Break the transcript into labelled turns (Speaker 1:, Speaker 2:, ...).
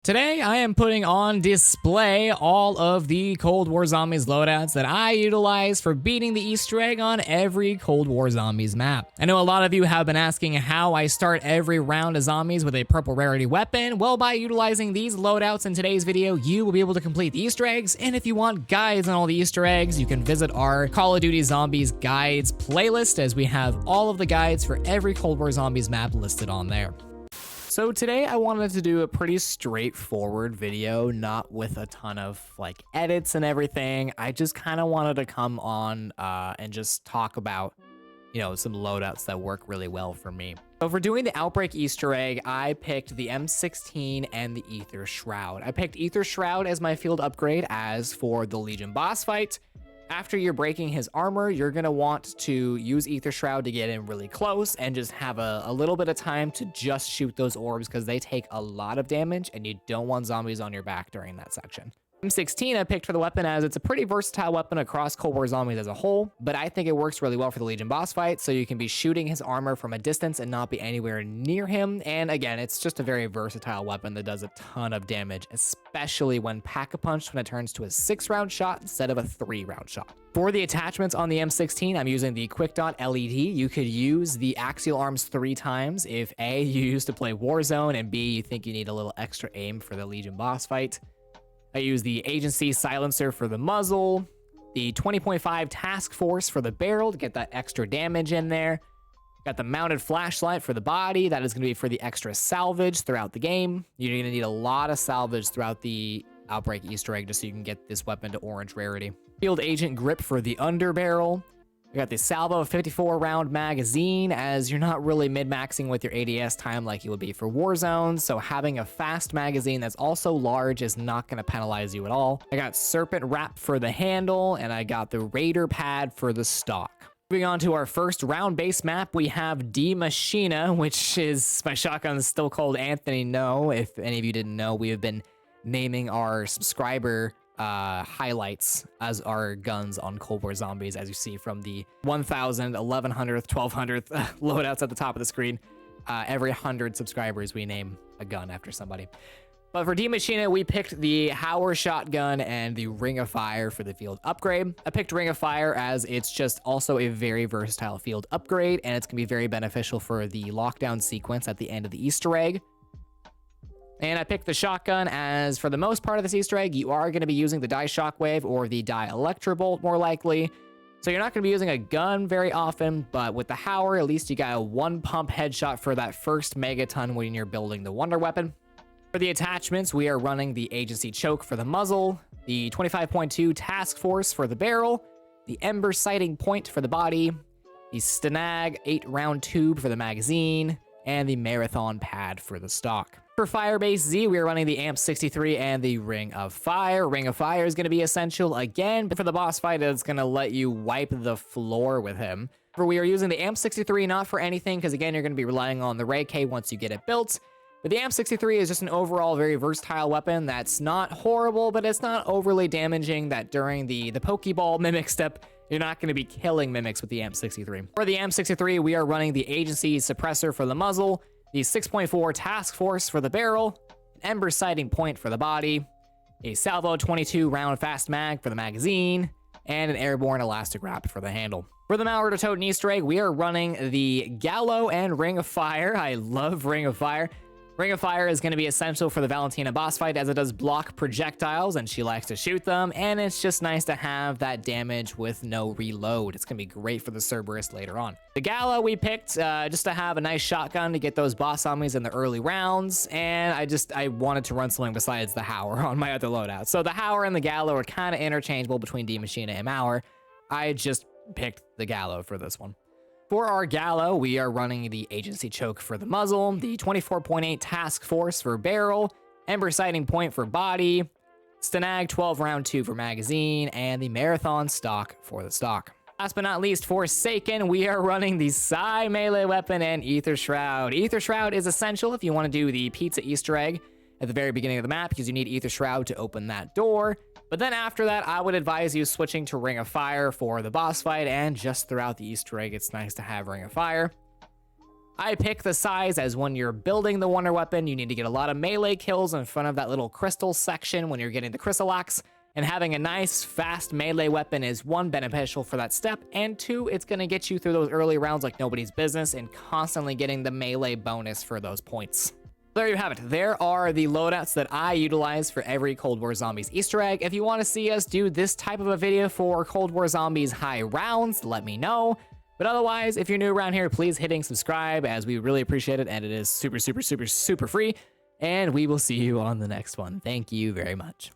Speaker 1: Today, I am putting on display all of the Cold War Zombies loadouts that I utilize for beating the Easter egg on every Cold War Zombies map. I know a lot of you have been asking how I start every round of zombies with a purple rarity weapon. Well, by utilizing these loadouts in today's video, you will be able to complete the Easter eggs, and if you want guides on all the Easter eggs, you can visit our Call of Duty Zombies guides playlist, as we have all of the guides for every Cold War Zombies map listed on there. So today I wanted to do a pretty straightforward video, not with a ton of like edits and everything. I just kind of wanted to come on and just talk about, some loadouts that work really well for me. So for doing the Outbreak Easter egg, I picked the M16 and the Ether Shroud. I picked Ether Shroud as my field upgrade, as for the Legion boss fight. After you're breaking his armor, you're going to want to use Ether Shroud to get in really close and just have a little bit of time to just shoot those orbs, because they take a lot of damage and you don't want zombies on your back during that section. M16 I picked for the weapon as it's a pretty versatile weapon across Cold War Zombies as a whole, but I think it works really well for the Legion boss fight, so you can be shooting his armor from a distance and not be anywhere near him. And again, it's just a very versatile weapon that does a ton of damage, especially when pack-a-punched, when it turns to a 6-round shot instead of a 3-round shot. For the attachments on the M16, I'm using the Quick Dot LED. You could use the axial arms 3 times if A, you used to play Warzone, and B, you think you need a little extra aim for the Legion boss fight. I use the Agency Silencer for the muzzle, the 20.5 Task Force for the barrel to get that extra damage in there. Got the mounted flashlight for the body. That is going to be for the extra salvage throughout the game. You're going to need a lot of salvage throughout the Outbreak Easter egg just so you can get this weapon to orange rarity. Field Agent Grip for the underbarrel. We got the Salvo 54-round magazine, as you're not really mid-maxing with your ADS time like you would be for Warzone, so having a fast magazine that's also large is not going to penalize you at all. I got Serpent Wrap for the handle, and I got the Raider Pad for the stock. Moving on to our first round base map, we have Maschine, which is, my shotgun is still called Anthony No. If any of you didn't know, we have been naming our subscriber highlights as our guns on Cold War Zombies, as you see from the 1000, 1100th, 1200th loadouts at the top of the screen. Every 100 subscribers, we name a gun after somebody. But for Maschine, we picked the Hauer shotgun and the Ring of Fire for the field upgrade. I picked Ring of Fire as it's just also a very versatile field upgrade, and it's going to be very beneficial for the lockdown sequence at the end of the Easter egg. And I picked the shotgun as, for the most part of this Easter egg, you are going to be using the Die Shockwave or the Die Electrobolt more likely. So you're not going to be using a gun very often, but with the Hauer, at least you got a 1-pump headshot for that first megaton when you're building the Wonder Weapon. For the attachments, we are running the Agency Choke for the muzzle, the 25.2 Task Force for the barrel, the Ember Sighting Point for the body, the Stenag 8-round tube for the magazine, and the Marathon Pad for the stock. For Firebase Z, we are running the AMP63 and the Ring of Fire. Ring of Fire is going to be essential again, but for the boss fight, it's going to let you wipe the floor with him. We are using the AMP63 not for anything, because again, you're going to be relying on the Ray K once you get it built. But the AMP63 is just an overall very versatile weapon that's not horrible, but it's not overly damaging, that during the Pokeball mimic step, you're not going to be killing mimics with the AMP63. For the AMP63, we are running the Agency Suppressor for the muzzle, the 6.4 Task Force for the barrel, an Ember Sighting Point for the body, a Salvo 22-round fast mag for the magazine, and an Airborne Elastic Wrap for the handle. For the Malware to Toten Easter egg, we are running the Gallo and Ring of Fire. I love Ring of Fire. Ring of Fire is going to be essential for the Valentina boss fight, as it does block projectiles and she likes to shoot them, and it's just nice to have that damage with no reload. It's going to be great for the Cerberus later on. The Gallo we picked just to have a nice shotgun to get those boss zombies in the early rounds, and I wanted to run something besides the Hauer on my other loadout. So the Hauer and the Gallo are kind of interchangeable between Maschine and Mauer. I just picked the Gallo for this one. For our Gallo, we are running the Agency Choke for the muzzle, the 24.8 Task Force for barrel, Ember Sighting Point for body, Stenag 12-round tube for magazine, and the Marathon stock for the stock. Last but not least, Forsaken, we are running the Psy melee weapon and Ether Shroud. Ether Shroud is essential if you want to do the pizza Easter egg at the very beginning of the map, because you need Ether Shroud to open that door. But then after that, I would advise you switching to Ring of Fire for the boss fight, and just throughout the Easter egg, it's nice to have Ring of Fire. I pick the size as when you're building the wonder weapon, you need to get a lot of melee kills in front of that little crystal section when you're getting the crystal axe. And having a nice, fast melee weapon is 1, beneficial for that step, and 2, it's gonna get you through those early rounds like nobody's business and constantly getting the melee bonus for those points. There you have it. There are the loadouts that I utilize for every Cold War Zombies Easter egg. If you want to see us do this type of a video for Cold War Zombies high rounds, let me know. But otherwise, if you're new around here, please hitting subscribe, as we really appreciate it, and it is super, super, super, super free. And we will see you on the next one. Thank you very much.